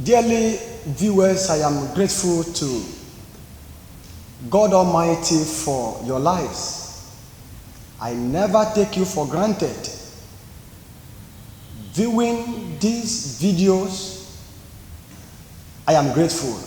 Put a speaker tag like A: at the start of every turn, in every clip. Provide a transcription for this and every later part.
A: Dearly viewers, I am grateful to God Almighty for your lives. I never take you for granted. Viewing these videos, I am grateful.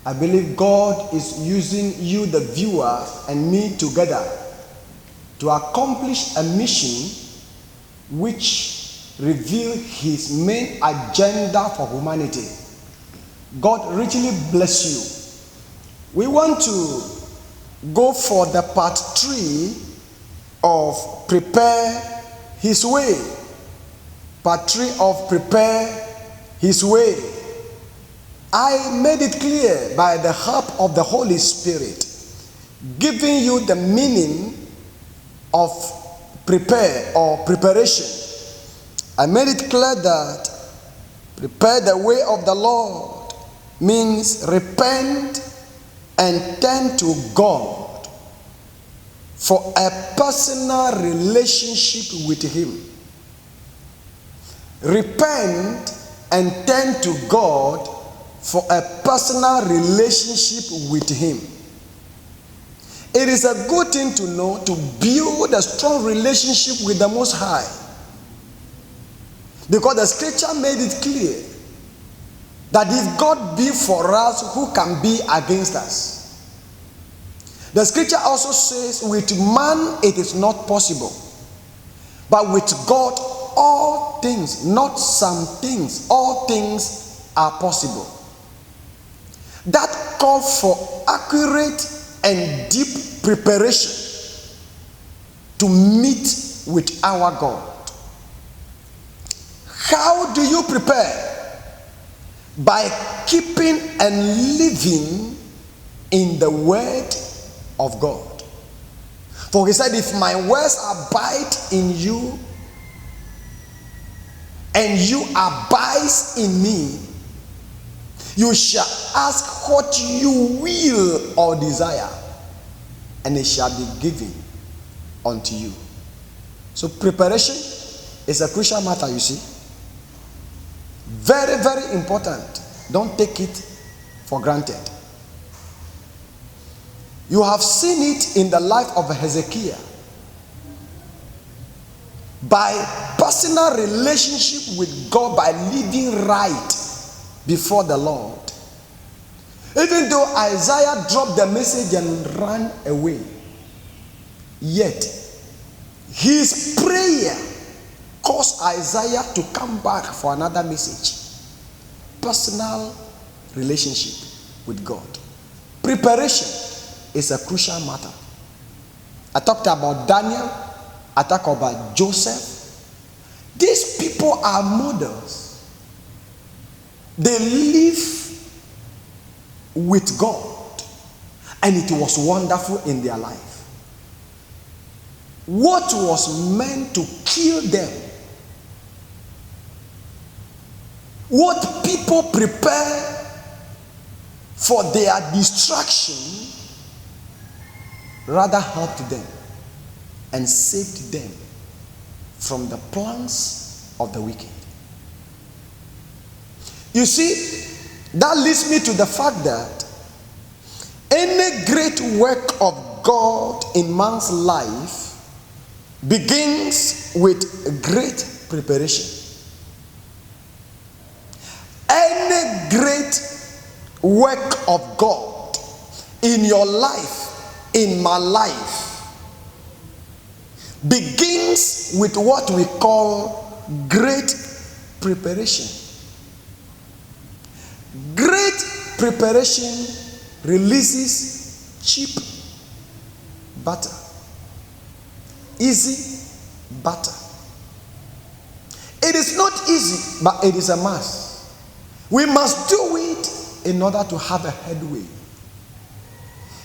A: I believe God is using you, the viewer, and me together to accomplish a mission which reveal his main agenda for humanity. God richly bless you. We want to go for the part 3 of Prepare His Way. Part 3 of Prepare His Way. I made it clear by the help of the Holy Spirit, giving you the meaning of prepare or preparation. I made it clear that prepare the way of the Lord means repent and turn to God for a personal relationship with Him. Repent and turn to God for a personal relationship with Him. It is a good thing to know, to build a strong relationship with the Most High. Because the scripture made it clear that if God be for us, who can be against us? The scripture also says, with man it is not possible, but with God all things, not some things, all things are possible. That calls for accurate and deep preparation to meet with our God. How do you prepare? By keeping and living in the word of God. For he said, if my words abide in you and you abide in me, you shall ask what you will or desire, and it shall be given unto you. So preparation is a crucial matter, you see. Very, very important. Don't take it for granted. You have seen it in the life of Hezekiah. By personal relationship with God, by living right before the Lord. Even though Isaiah dropped the message and ran away, yet his prayer caused Isaiah to come back for another message. Personal relationship with God. Preparation is a crucial matter. I talked about Daniel. I talked about Joseph. These people are models. They live with God, and it was wonderful in their life. What was meant to kill them, what people prepare for their destruction, rather helped them and saved them from the plans of the wicked. You see, that leads me to the fact that any great work of God in man's life begins with great preparation. Any great work of God in your life, in my life, begins with what we call great preparation. Great preparation releases cheap butter, easy butter. It is not easy, but it is a must. We must do it in order to have a headway.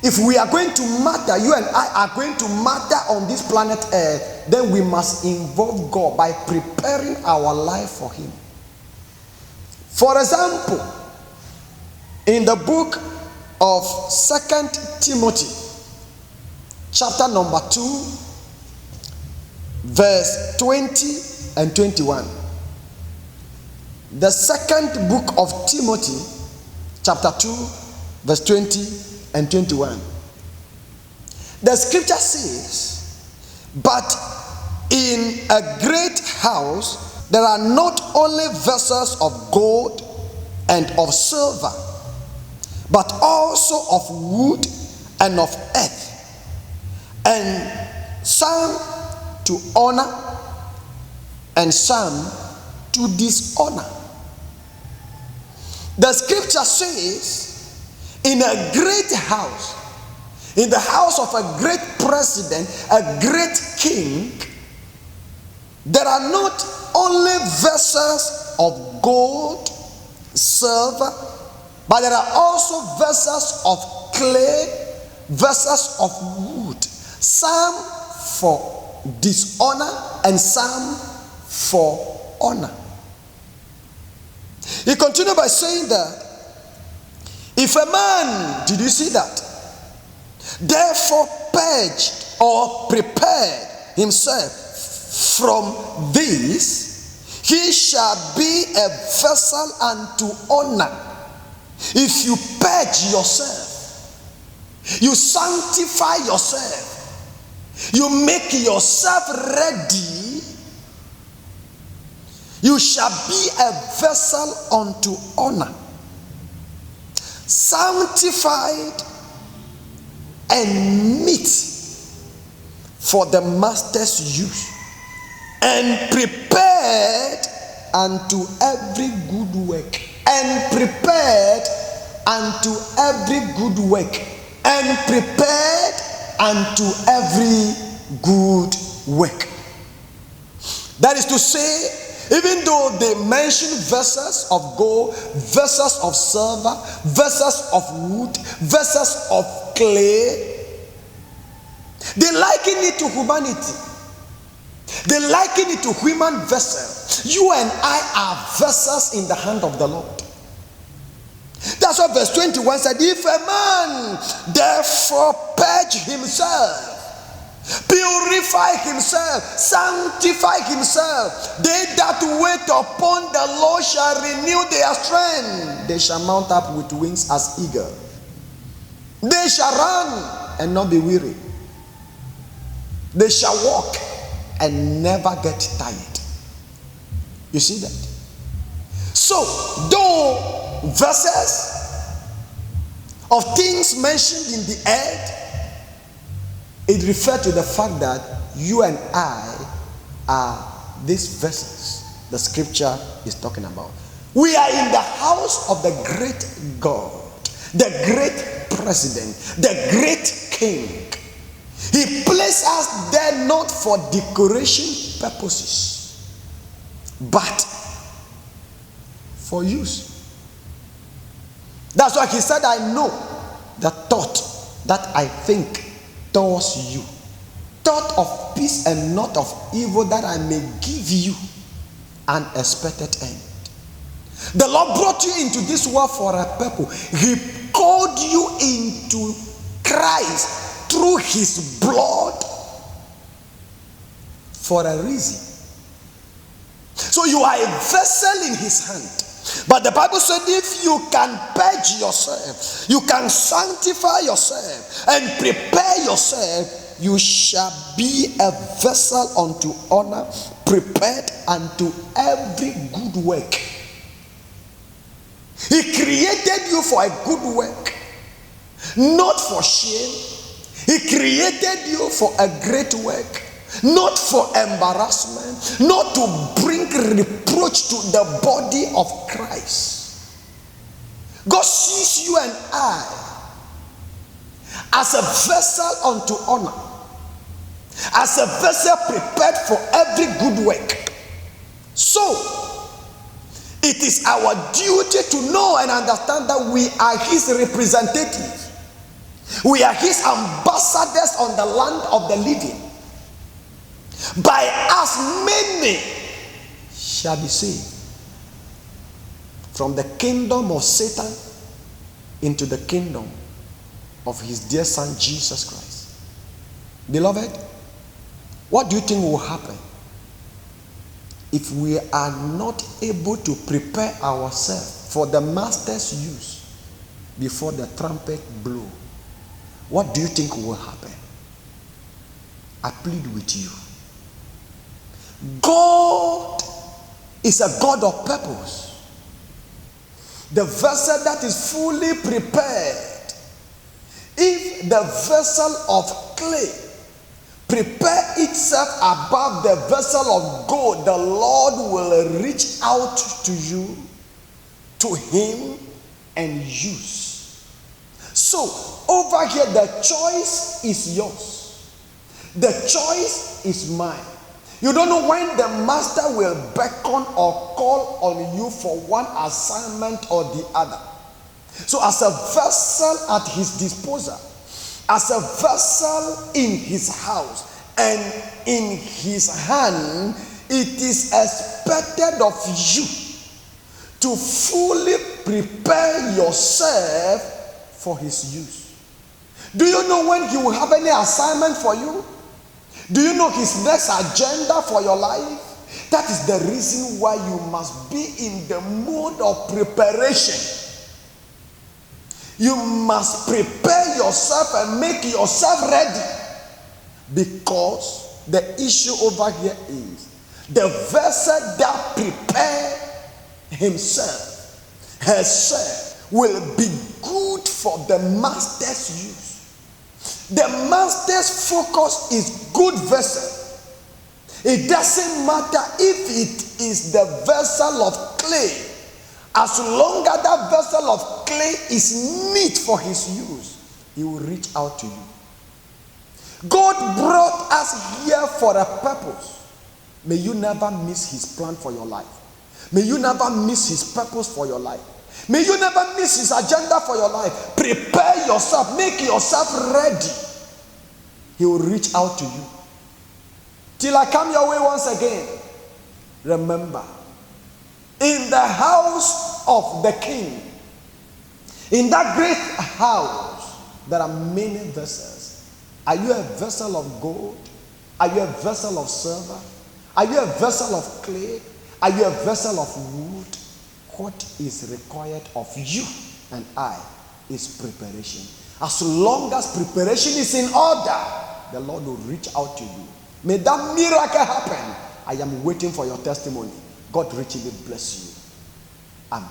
A: If we are going to matter, you and I are going to matter on this planet Earth, then we must involve God by preparing our life for Him. For example, in the book of 2 Timothy, chapter number 2, verse 20 and 21. The second book of Timothy, chapter 2, verse 20 and 21. The scripture says, but in a great house there are not only vessels of gold and of silver, but also of wood and of earth, and some to honor and some to dishonor. The scripture says, in a great house, in the house of a great president, a great king, there are not only vessels of gold, silver, but there are also vessels of clay, vessels of wood, some for dishonor and some for honor. He continued by saying that if a man, did you see that? Therefore purged or prepared himself from this, he shall be a vessel unto honor. If you purge yourself, you sanctify yourself, you make yourself ready, you shall be a vessel unto honor, sanctified and meet for the master's use, and prepared unto every good work, and prepared unto every good work, and prepared unto every good work. That is to say, even though they mention vessels of gold, vessels of silver, vessels of wood, vessels of clay, they liken it to humanity. They liken it to human vessels. You and I are vessels in the hand of the Lord. That's what verse 21 said. If a man therefore purge himself, purify himself, sanctify himself, they that wait upon the Lord shall renew their strength. They shall mount up with wings as eagle. They shall run and not be weary. They shall walk and never get tired. You see that? So, though verses of things mentioned in the earth, it refers to the fact that you and I are these vessels the scripture is talking about. We are in the house of the great God, the great president, the great king. He placed us there not for decoration purposes, but for use. That's why he said, I know the thought that I think towards you, thought of peace and not of evil, that I may give you an expected end. The Lord brought you into this world for a purpose. He called you into Christ through his blood for a reason. So you are a vessel in his hand. But the Bible said, if you can purge yourself, you can sanctify yourself and prepare yourself, you shall be a vessel unto honor, prepared unto every good work. He created you for a good work, not for shame. He created you for a great work, not for embarrassment, not to bring reproach to the body of Christ. God sees you and I as a vessel unto honor, as a vessel prepared for every good work. So, it is our duty to know and understand that we are his representatives. We are his ambassadors on the land of the living. By us many shall be saved from the kingdom of Satan into the kingdom of his dear son Jesus Christ. Beloved, what do you think will happen if we are not able to prepare ourselves for the master's use before the trumpet blow, what do you think will happen? I plead with you. God is a God of purpose. The vessel that is fully prepared, if the vessel of clay prepare itself above the vessel of gold, the Lord will reach out to you, to him, and use. So, over here, the choice is yours. The choice is mine. You don't know when the master will beckon or call on you for one assignment or the other. So, as a vessel at his disposal, as a vessel in his house and in his hand, it is expected of you to fully prepare yourself for his use. Do you know when he will have any assignment for you? Do you know his next agenda for your life? That is the reason why you must be in the mode of preparation. You must prepare yourself and make yourself ready, because the issue over here is the vessel that prepare himself, herself, will be good for the master's use. The master's focus is good vessel. It doesn't matter if it is the vessel of clay. As long as that vessel of clay is meet for his use, he will reach out to you. God brought us here for a purpose. May you never miss his plan for your life. May you never miss his purpose for your life. May you never miss his agenda for your life. Prepare yourself. Make yourself ready. He will reach out to you. Till I come your way once again, remember, in the house of the king, in that great house, there are many vessels. Are you a vessel of gold? Are you a vessel of silver? Are you a vessel of clay? Are you a vessel of wood? What is required of you and I is preparation. As long as preparation is in order, the Lord will reach out to you. May that miracle happen. I am waiting for your testimony. God richly bless you. Amen.